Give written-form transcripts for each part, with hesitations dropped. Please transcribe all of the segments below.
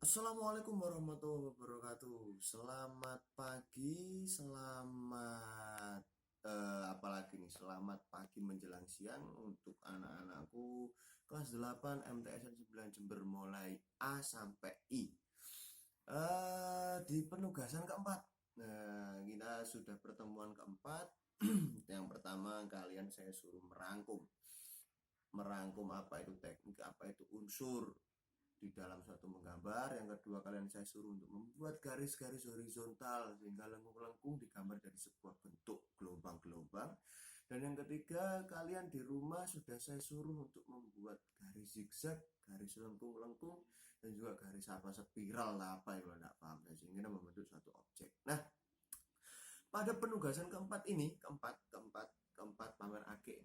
Assalamualaikum warahmatullahi wabarakatuh. Selamat pagi, selamat apalagi nih? Selamat pagi menjelang siang untuk anak-anakku kelas 8 MTSN 9 Jember mulai A sampai I. Di penugasan keempat. Nah, kita sudah pertemuan keempat. Yang pertama kalian saya suruh merangkum. Merangkum apa itu teknik, apa itu unsur di dalam suatu menggambar. Yang kedua kalian saya suruh untuk membuat garis-garis horizontal sehingga lengkung-lengkung digambar dari sebuah bentuk gelombang-gelombang. Dan yang ketiga kalian di rumah sudah saya suruh untuk membuat garis zigzag, garis lengkung-lengkung, dan juga garis apa spiral lah apa yang tidak paham sehingga membentuk suatu objek. Nah, pada penugasan keempat ini, keempat pamer ake,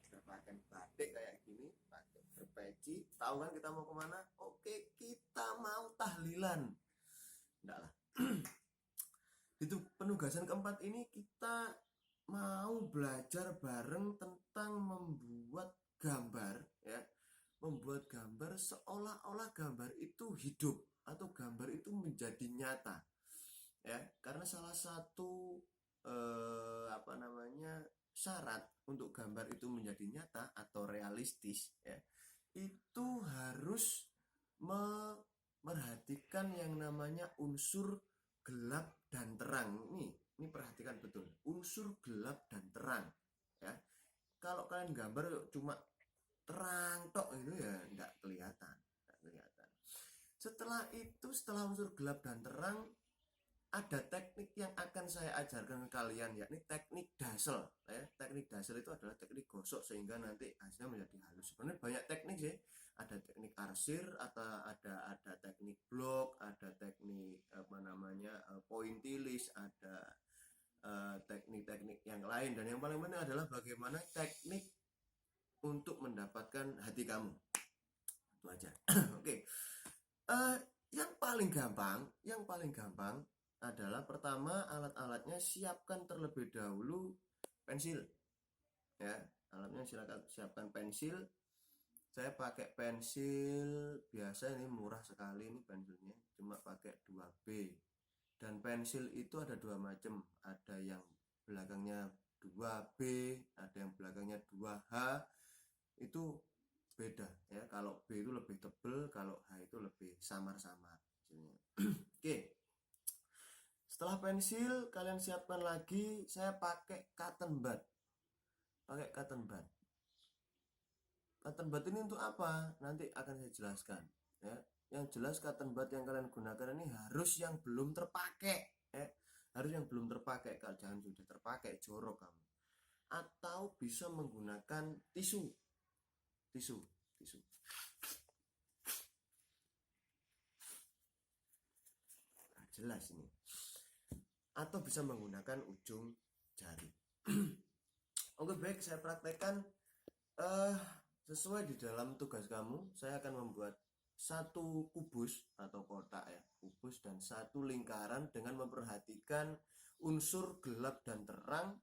kita pakai batik kayak gini, pakai berpeci. Tahu kan kita mau kemana? Oke, kita mau tahlilan. Enggak lah. Itu penugasan keempat ini kita mau belajar bareng tentang membuat gambar, ya. Membuat gambar seolah-olah gambar itu hidup atau gambar itu menjadi nyata, ya. Karena salah satu apa namanya syarat untuk gambar itu menjadi nyata atau realistis, ya, itu harus memerhatikan yang namanya unsur gelap dan terang. Ini perhatikan betul, unsur gelap dan terang, ya. Kalau kalian gambar cuma terang tok itu ya nggak kelihatan. Setelah unsur gelap dan terang, ada teknik yang akan saya ajarkan ke kalian, yakni teknik dasel, ya. Teknik dasel itu adalah teknik gosok sehingga nanti hasilnya menjadi halus. Sebenarnya banyak teknik sih, ada teknik arsir atau ada teknik blok, ada teknik apa namanya pointillis, ada teknik-teknik yang lain, dan yang paling penting adalah bagaimana teknik untuk mendapatkan hati kamu. Itu aja. Oke. Uh, yang paling gampang adalah pertama alat-alatnya siapkan terlebih dahulu pensil, ya. Alatnya silakan siapkan pensil. Saya pakai pensil biasa, ini murah sekali ini pensilnya, cuma pakai 2B. Dan pensil itu ada dua macam, ada yang belakangnya 2B, ada yang belakangnya 2H. Itu beda, ya. Kalau B itu lebih tebal, kalau H itu lebih samar-samar. Oke. Setelah pensil kalian siapkan lagi, saya pakai cotton bud. Pakai cotton bud. Cotton bud ini untuk apa? Nanti akan saya jelaskan, ya. Yang jelas cotton bud yang kalian gunakan ini harus yang belum terpakai, ya. Harus yang belum terpakai. Kalau jangan sudah terpakai jorok kamu. Atau bisa menggunakan tisu. Tisu. Nah, jelas ini. Atau bisa menggunakan ujung jari. Oke, baik, saya praktekkan. Sesuai di dalam tugas kamu, saya akan membuat satu kubus atau kotak, ya, kubus, dan satu lingkaran dengan memperhatikan unsur gelap dan terang,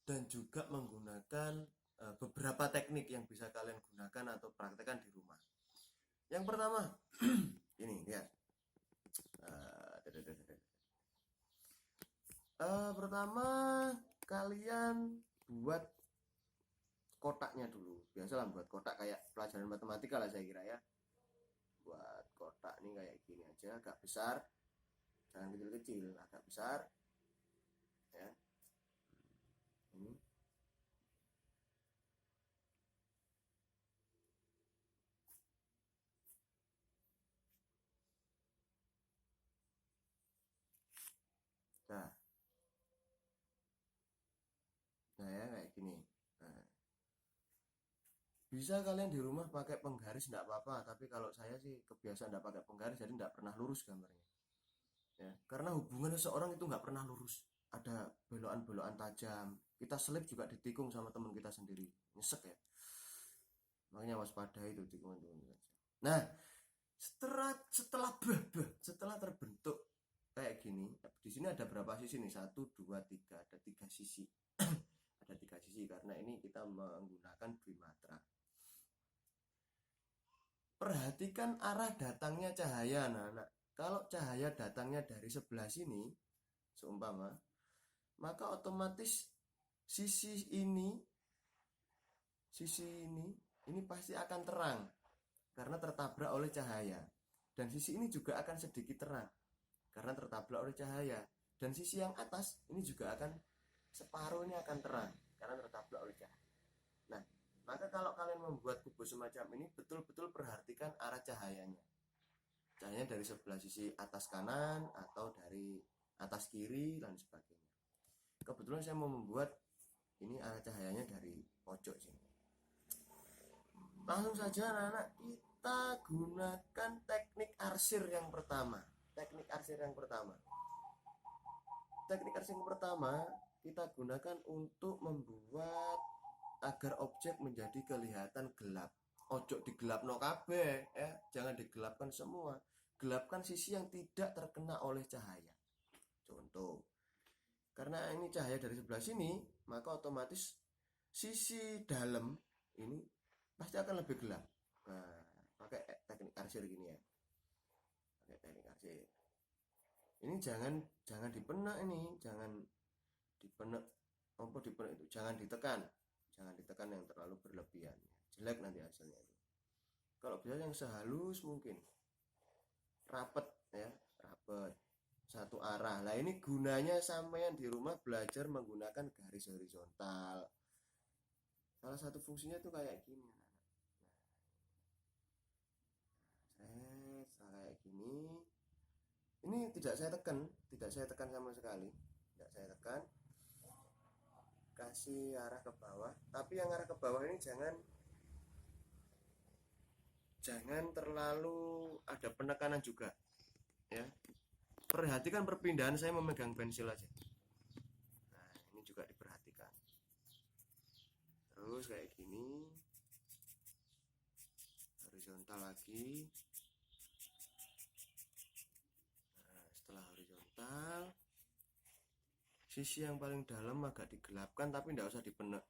dan juga menggunakan beberapa teknik yang bisa kalian gunakan atau praktekkan di rumah. Yang pertama, ini ya. Pertama kalian buat kotaknya dulu. Biasalah buat kotak kayak pelajaran matematika lah saya kira, ya. Buat kotak nih kayak gini aja, agak besar, jangan kecil-kecil, agak besar, ya. Ini. Nah, ya kayak gini. Nah, bisa kalian di rumah pakai penggaris enggak apa-apa, tapi kalau saya sih kebiasaan enggak pakai penggaris, jadi enggak pernah lurus gambarnya, ya. Karena hubungan seseorang itu enggak pernah lurus, ada belokan-belokan tajam. Kita selip juga ditikung sama teman kita sendiri, nyesek, ya. Makanya waspada itu tikungan. Nah, setelah terbentuk kayak gini, di sini ada berapa sisi nih? 1, 2, 3, ada 3 sisi. Ada 3 sisi karena ini kita menggunakan Dwimatra. perhatikan arah datangnya cahaya. Nah, kalau cahaya datangnya dari sebelah sini, seumpama, maka otomatis sisi ini pasti akan terang karena tertabrak oleh cahaya, dan sisi ini juga akan sedikit terang karena tertabrak oleh cahaya, dan sisi yang atas ini juga akan separuh ini akan terang karena tertabrak oleh cahaya. Nah, maka kalau kalian membuat kubus semacam ini, betul-betul perhatikan arah cahayanya. Cahayanya dari sebelah sisi atas kanan atau dari atas kiri dan sebagainya. Kebetulan saya mau membuat ini arah cahayanya dari pojok sini. Langsung saja anak-anak, kita gunakan teknik arsir yang pertama. Teknik arsir yang pertama kita gunakan untuk membuat agar objek menjadi kelihatan gelap. Ojo digelapno kabeh ya, jangan digelapkan semua. Gelapkan sisi yang tidak terkena oleh cahaya. Contoh, karena ini cahaya dari sebelah sini, maka otomatis sisi dalam ini pasti akan lebih gelap. Nah, pakai teknik arsir gini ya. Pakai teknik arsir. Ini jangan dipenek ini, jangan dipenek itu, jangan ditekan yang terlalu berlebihan. Jelek nanti hasilnya itu. Kalau bisa yang sehalus mungkin. Rapet ya, rapet. Satu arah. Nah, ini gunanya sampean di rumah belajar menggunakan garis horizontal. Salah satu fungsinya tuh kayak gini. Kayak gini. Ini tidak saya tekan sama sekali. Tidak saya tekan. Kasih arah ke bawah. Tapi yang arah ke bawah ini jangan terlalu ada penekanan juga. Ya. Perhatikan perpindahan saya memegang pensil aja. Nah, ini juga diperhatikan. Terus kayak gini. Horizontal lagi. Nah, setelah horizontal, sisi yang paling dalam agak digelapkan, tapi tidak usah dipenek.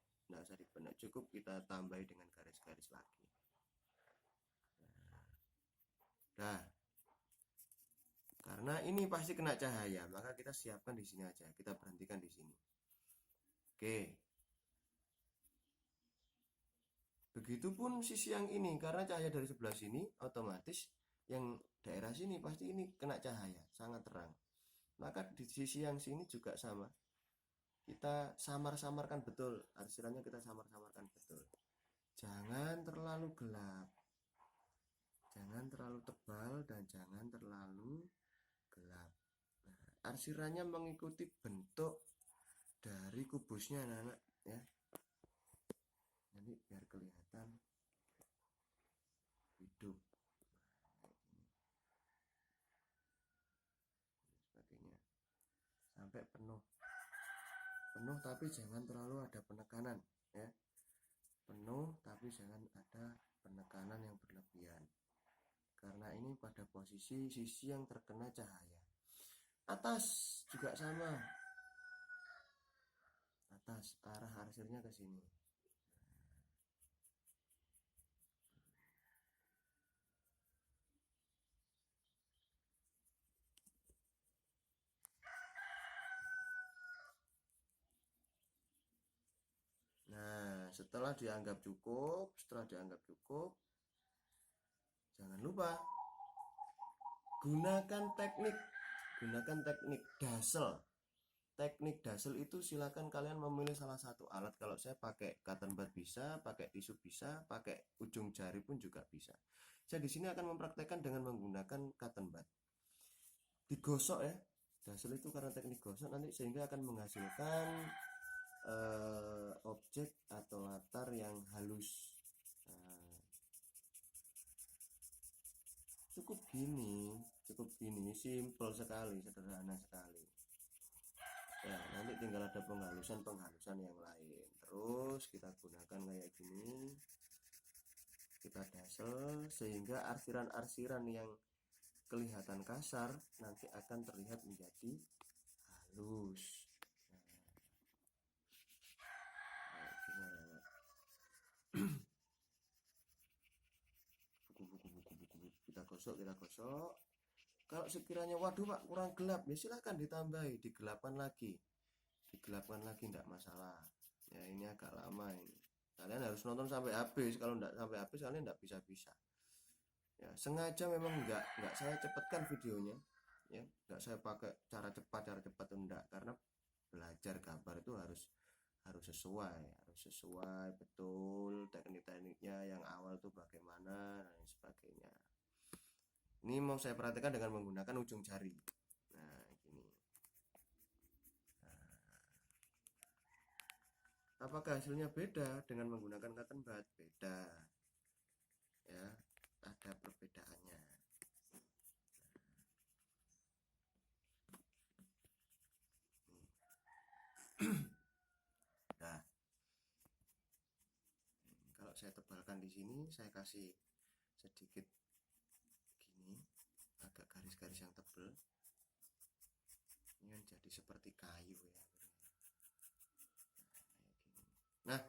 Cukup kita tambahi dengan garis-garis lagi. Nah, karena ini pasti kena cahaya, maka kita siapkan di sini aja. Kita berhentikan di sini. Oke. Begitupun sisi yang ini, karena cahaya dari sebelah sini, otomatis yang daerah sini pasti ini kena cahaya, sangat terang. Maka di sisi yang sini juga sama. Kita samar-samarkan betul, arsirannya kita samar-samarkan betul. Jangan terlalu gelap, jangan terlalu tebal, dan jangan terlalu gelap. Nah, arsirannya mengikuti bentuk dari kubusnya anak-anak ya. Nanti biar kelihatan hidup. Sebagainya sampai penuh, tapi jangan terlalu ada penekanan ya. Penuh tapi jangan ada penekanan yang berlebihan, karena ini pada posisi sisi yang terkena cahaya. Atas juga sama, atas arah arsirnya ke sini. Nah, setelah dianggap cukup, jangan lupa gunakan teknik dasel. Teknik dasel itu silakan kalian memilih salah satu alat. Kalau saya pakai cotton bud bisa, pakai tisu bisa, pakai ujung jari pun juga bisa. Saya di sini akan mempraktekkan dengan menggunakan cotton bud. Digosok ya, dasel itu karena teknik gosok nanti sehingga akan menghasilkan objek atau latar yang halus. Cukup gini, simple sekali, sederhana sekali ya. Nanti tinggal ada penghalusan yang lain. Terus kita gunakan kayak gini, kita dasel sehingga arsiran yang kelihatan kasar nanti akan terlihat menjadi halus. Buku-buku kita gosok. Kalau sekiranya waduh Pak kurang gelap, ya silahkan ditambahi, digelapkan lagi, enggak masalah. Ya ini agak lama ini, kalian harus nonton sampai habis. Kalau enggak sampai habis kalian enggak bisa. Ya sengaja memang enggak saya cepatkan videonya, ya enggak saya pakai cara cepat enggak, karena belajar gambar itu harus sesuai betul tekniknya yang awal tuh bagaimana dan sebagainya. Ini mau saya perhatikan dengan menggunakan ujung jari. Nah, gini. Nah, apakah hasilnya beda dengan menggunakan cotton bud? Beda. Ya, ada perbedaannya. Nah, kalau saya tebalkan di sini, saya kasih sedikit gini, agak garis-garis yang tebal. Ini kan jadi seperti kayu ya. Nah,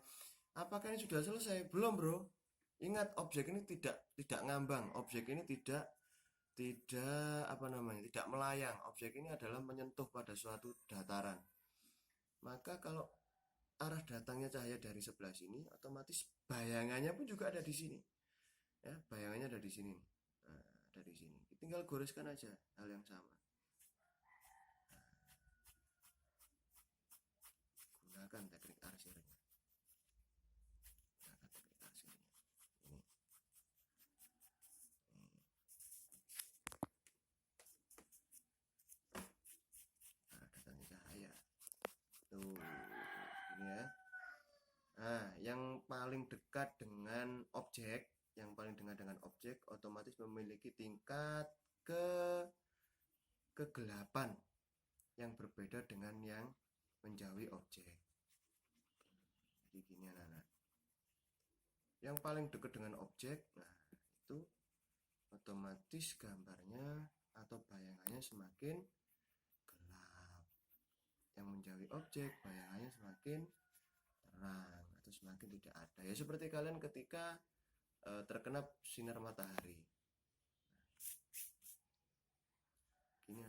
apakah ini sudah selesai? Belum, Bro. Ingat, objek ini tidak ngambang. Objek ini tidak tidak melayang. Objek ini adalah menyentuh pada suatu dataran. Maka kalau arah datangnya cahaya dari sebelah sini, otomatis bayangannya pun juga ada di sini. Ya, bayangannya ada di sini. Nah, ada di sini. Tinggal goreskan aja hal yang sama. Gunakan teknik arsirnya. Ini. Arah datangnya cahaya. Tuh, ini ya. Nah, yang paling dekat dengan objek, otomatis memiliki tingkat kegelapan yang berbeda dengan yang menjauhi objek. Jadi gini anak-anak. Yang paling dekat dengan objek, nah itu otomatis gambarnya atau bayangannya semakin gelap. Yang menjauhi objek, bayangannya semakin terang atau semakin tidak ada. Ya seperti kalian ketika terkena sinar matahari. Ini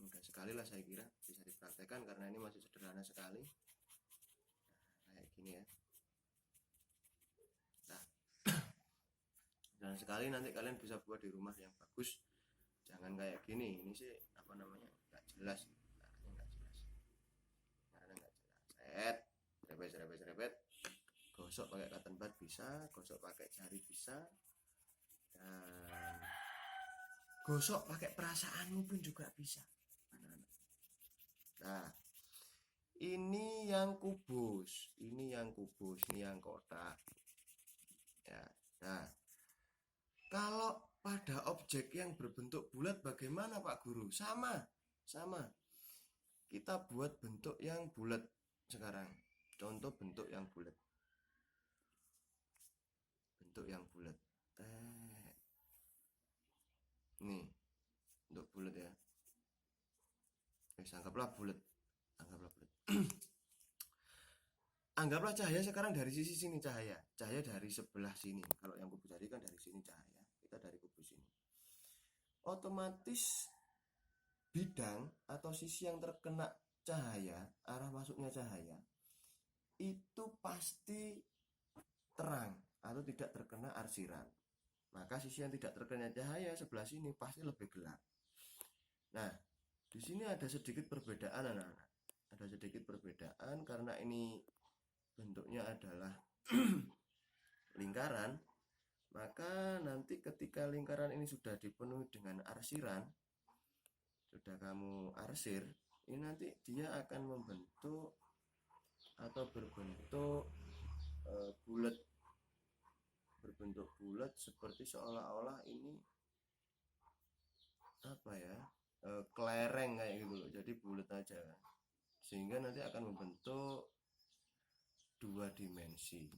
mudah sekali lah, saya kira bisa dipraktekkan karena ini masih sederhana sekali. Nah, kayak gini ya. Nah, dan sekali nanti kalian bisa buat di rumah yang bagus. Jangan kayak gini. Ini sih nggak jelas. Nggak jelas. Serepet. Gosok pakai cotton bud bisa, gosok pakai jari bisa, dan gosok pakai perasaanmu pun juga bisa. Nah, ini yang kubus, ini yang kotak. Ya, nah, kalau pada objek yang berbentuk bulat bagaimana Pak Guru? Sama. Kita buat bentuk yang bulat sekarang. Contoh bentuk yang bulat. Nih, untuk bulat ya. Anggaplah bulat. Anggaplah cahaya sekarang dari sisi sini, cahaya dari sebelah sini. Kalau yang kubu jari kan dari sini cahaya, kita dari kubu sini. Otomatis bidang atau sisi yang terkena cahaya, arah masuknya cahaya itu pasti terang atau tidak terkena arsiran. Maka sisi yang tidak terkena cahaya sebelah sini pasti lebih gelap. Nah, di sini ada sedikit perbedaan anak-anak. Ada sedikit perbedaan karena ini bentuknya adalah lingkaran. Maka nanti ketika lingkaran ini sudah dipenuhi dengan arsiran, sudah kamu arsir, ini nanti dia akan membentuk atau berbentuk bulat seperti seolah-olah ini kelereng kayak gitu loh. Jadi bulat aja, sehingga nanti akan membentuk dua dimensi.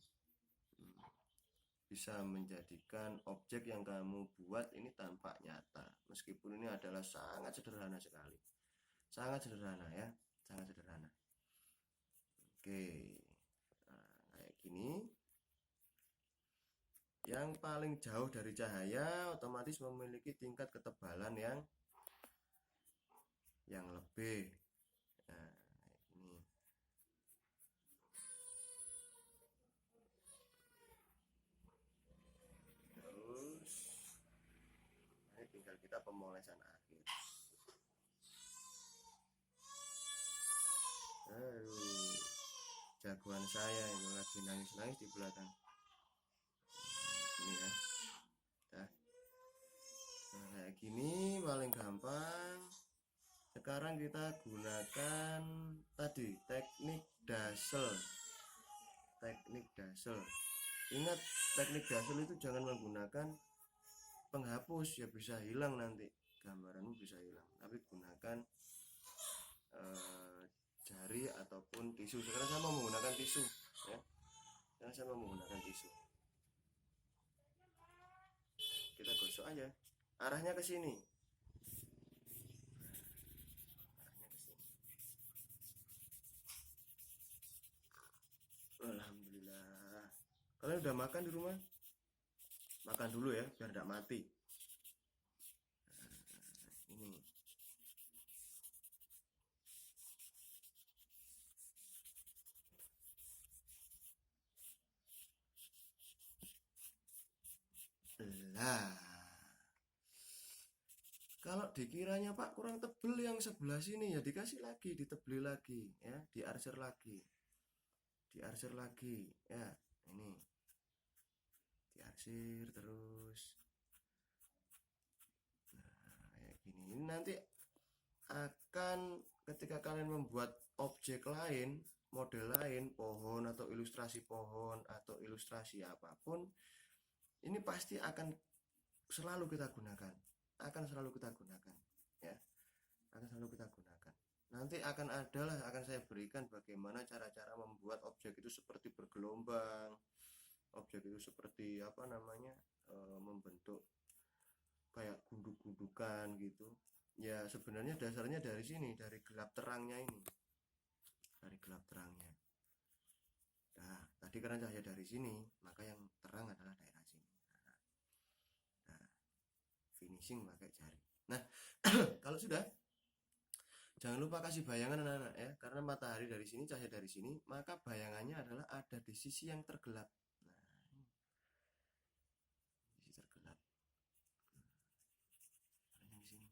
Bisa menjadikan objek yang kamu buat ini tampak nyata, meskipun ini adalah sangat sederhana sekali. Sangat sederhana ya, sangat sederhana. Oke, nah, kayak gini. yang paling jauh dari cahaya otomatis memiliki tingkat ketebalan yang lebih. Nah, ini terus ini tinggal kita pemolesan akhir. Aduh, jagoan saya itu lagi nangis-nangis di belakang. Ini ya. Nah, kayak gini paling gampang. Sekarang kita gunakan tadi teknik dasel. Teknik dasel. Ingat, teknik dasel itu jangan menggunakan penghapus, ya bisa hilang nanti gambaranmu bisa hilang. Tapi gunakan jari ataupun tisu. Sekarang saya mau menggunakan tisu ya. Sekarang saya mau menggunakan tisu. Kita gosok aja. Arahnya ke sini. Alhamdulillah. Kalian udah makan di rumah? Makan dulu ya, biar tidak mati. Ini. Lah. Kalau dikiranya Pak kurang tebel yang sebelah sini ya dikasih lagi, ditebeli lagi ya, diarsir lagi. Diarsir lagi ya. Ini. Diarsir terus. Nah, kayak gini. Ini nanti akan ketika kalian membuat objek lain, model lain, pohon atau ilustrasi apapun, ini pasti akan selalu kita gunakan, ya, akan selalu kita gunakan. Nanti akan saya berikan bagaimana cara-cara membuat objek itu seperti bergelombang, objek itu seperti membentuk kayak gunduk-gundukan gitu. Ya sebenarnya dasarnya dari sini, dari gelap terangnya ini, dari gelap terangnya. Nah, tadi karena cahaya dari sini, maka yang terang adalah daerah sini. Nah, finishing pakai jari. Nah, kalau sudah, jangan lupa kasih bayangan anak-anak ya, karena matahari dari sini, cahaya dari sini, maka bayangannya adalah ada di sisi yang tergelap. Nah, sisi tergelap. Di sini.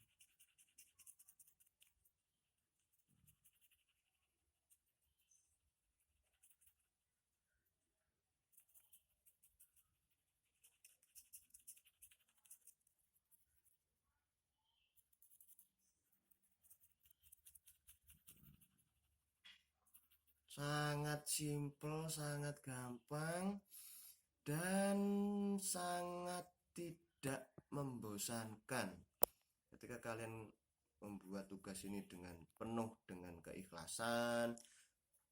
Sangat simple, sangat gampang, dan sangat tidak membosankan. Ketika kalian membuat tugas ini dengan penuh dengan keikhlasan,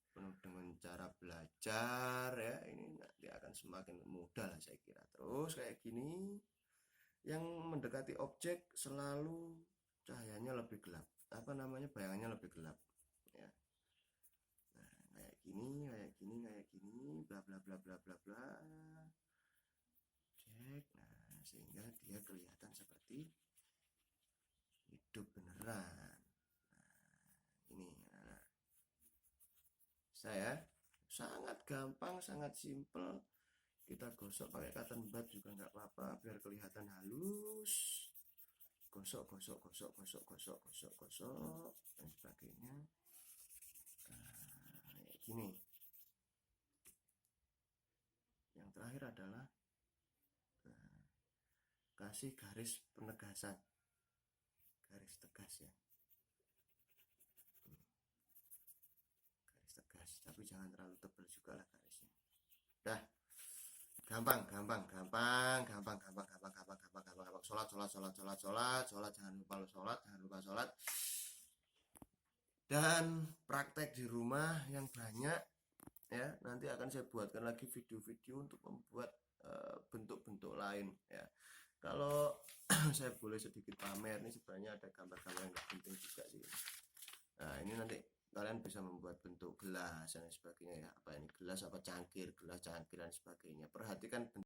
penuh dengan cara belajar ya, ini nanti akan semakin mudah lah saya kira. Terus kayak gini, yang mendekati objek selalu cahayanya lebih gelap, bayangannya lebih gelap ya. Kayak gini, bla bla bla bla bla bla. Cek, nah sehingga dia kelihatan seperti hidup beneran. Nah, ini saya sangat gampang, sangat simple. Kita gosok pakai cotton bud juga nggak apa-apa, biar kelihatan halus. Gosok dan sebagainya. Kayak gini. Yang terakhir adalah kasih garis penegasan, garis tegas ya, garis tegas, tapi jangan terlalu tebal juga lah garisnya. Dah, gampang, sholat, jangan lupa sholat, dan praktek di rumah yang banyak ya. Nanti akan saya buatkan lagi video-video untuk membuat bentuk-bentuk lain ya. Kalau saya boleh sedikit pamer, ini sebenarnya ada gambar-gambar yang penting juga sih. Nah ini nanti kalian bisa membuat bentuk gelas dan sebagainya ya, apa ini gelas, apa cangkir dan sebagainya. Perhatikan bentuk